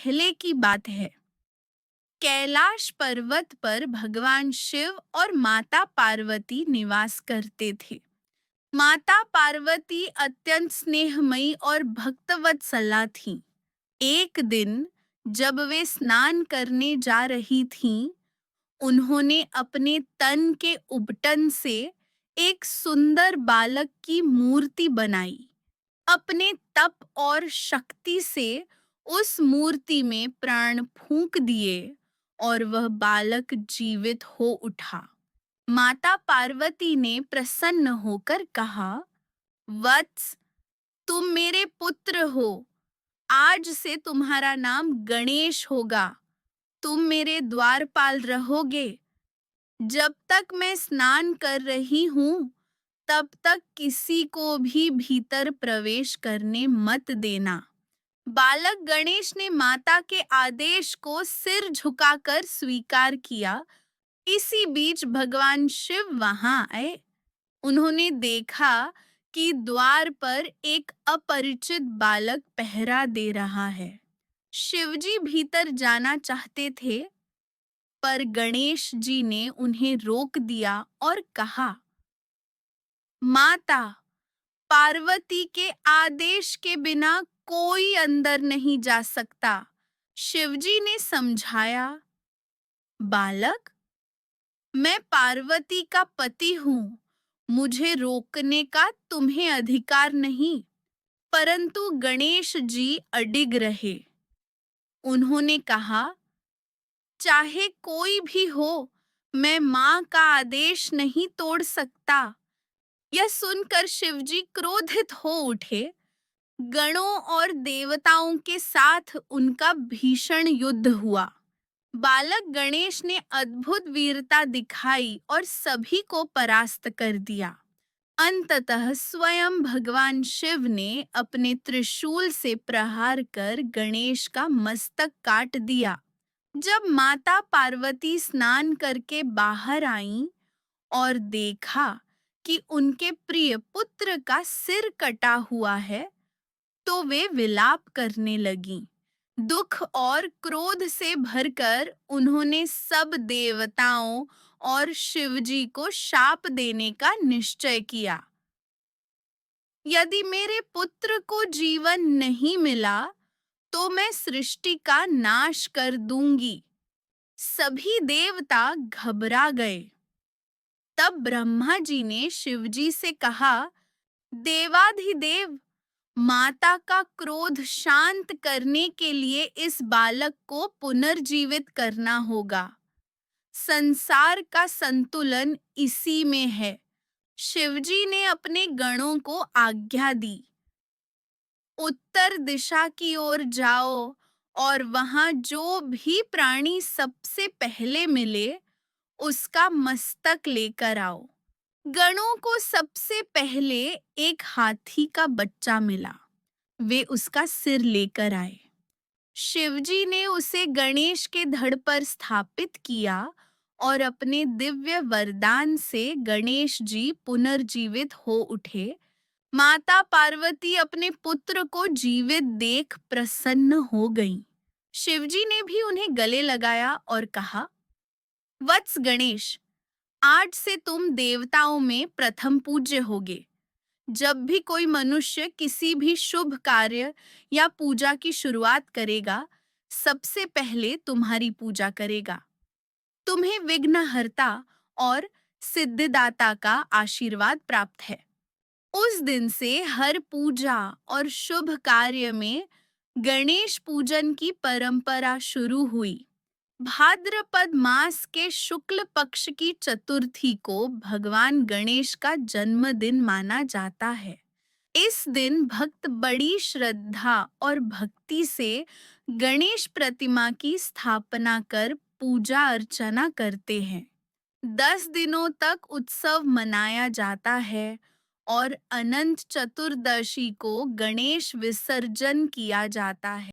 पहले की बात है। कैलाश पर्वत पर भगवान शिव और माता पार्वती निवास करते थे। माता पार्वती अत्यंत स्नेहमयी और भक्तवत्सला थीं। एक दिन जब वे स्नान करने जा रही थीं, उन्होंने अपने तन के उबटन से एक सुंदर बालक की मूर्ति बनाई। अपने तप और शक्ति से उस मूर्ति में प्राण फूंक दिए और वह बालक जीवित हो उठा। माता पार्वती ने प्रसन्न होकर कहा, वत्स, तुम मेरे पुत्र हो। आज से तुम्हारा नाम गणेश होगा। तुम मेरे द्वारपाल रहोगे। जब तक मैं स्नान कर रही हूँ, तब तक किसी को भी भीतर प्रवेश करने मत देना। बालक गणेश ने माता के आदेश को सिर झुकाकर स्वीकार किया। इसी बीच भगवान शिव वहां आए। उन्होंने देखा कि द्वार पर एक अपरिचित बालक पहरा दे रहा है। शिवजी भीतर जाना चाहते थे, पर गणेश जी ने उन्हें रोक दिया और कहा, माता, पार्वती के आदेश के बिना कोई अंदर नहीं जा सकता। शिवजी ने समझाया, बालक, मैं पार्वती का पति हूँ। मुझे रोकने का तुम्हें अधिकार नहीं। परंतु गणेश जी अडिग रहे। उन्होंने कहा, चाहे कोई भी हो, मैं माँ का आदेश नहीं तोड़ सकता। यह सुनकर शिवजी क्रोधित हो उठे। गणों और देवताओं के साथ उनका भीषण युद्ध हुआ। बालक गणेश ने अद्भुत वीरता दिखाई और सभी को परास्त कर दिया। अंततः स्वयं भगवान शिव ने अपने त्रिशूल से प्रहार कर गणेश का मस्तक काट दिया। जब माता पार्वती स्नान करके बाहर आईं और देखा कि उनके प्रिय पुत्र का सिर कटा हुआ है, तो वे विलाप करने लगीं। दुख और क्रोध से भरकर उन्होंने सब देवताओं और शिवजी को शाप देने का निश्चय किया। यदि मेरे पुत्र को जीवन नहीं मिला, तो मैं सृष्टि का नाश कर दूंगी। सभी देवता घबरा गए। तब ब्रह्मा जी ने शिवजी से कहा, देवाधिदेव, माता का क्रोध शांत करने के लिए इस बालक को पुनर्जीवित करना होगा। संसार का संतुलन इसी में है। शिवजी ने अपने गणों को आज्ञा दी, उत्तर दिशा की ओर जाओ और वहां जो भी प्राणी सबसे पहले मिले, उसका मस्तक लेकर आओ। गणों को सबसे पहले एक हाथी का बच्चा मिला। वे उसका सिर लेकर आए। शिवजी ने उसे गणेश के धड़ पर स्थापित किया और अपने दिव्य वरदान से गणेश जी पुनर्जीवित हो उठे। माता पार्वती अपने पुत्र को जीवित देख प्रसन्न हो गईं। शिवजी ने भी उन्हें गले लगाया और कहा, वत्स गणेश, आज से तुम देवताओं में प्रथम पूज्य होगे। जब भी कोई मनुष्य किसी भी शुभ कार्य या पूजा की शुरुआत करेगा, सबसे पहले तुम्हारी पूजा करेगा। तुम्हें विघ्नहर्ता और सिद्धिदाता का आशीर्वाद प्राप्त है। उस दिन से हर पूजा और शुभ कार्य में गणेश पूजन की परंपरा शुरू हुई। भाद्रपद मास के शुक्ल पक्ष की चतुर्थी को भगवान गणेश का जन्मदिन माना जाता है। इस दिन भक्त बड़ी श्रद्धा और भक्ति से गणेश प्रतिमा की स्थापना कर पूजा अर्चना करते हैं। 10 दिनों तक उत्सव मनाया जाता है और अनंत चतुर्दशी को गणेश विसर्जन किया जाता है।